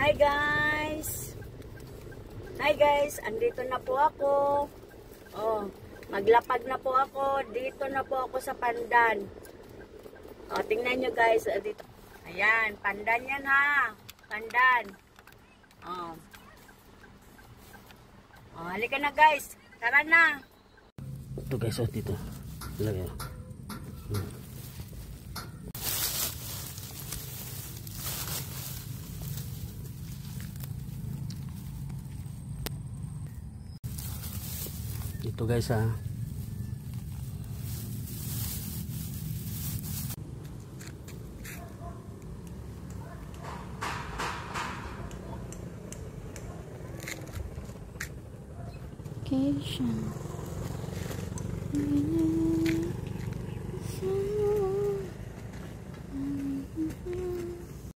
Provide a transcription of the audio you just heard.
Hi guys! Hi guys! Andito na po ako. Oh, maglapag na po ako. Dito na po ako sa pandan. Oh, tingnan nyo guys. Dito. Ayan, pandan yan ha. Pandan. Oh. Oh, halika na guys. Tara na. Ito guys, oh, dito. Lagi. Ito guys ha. Vacation.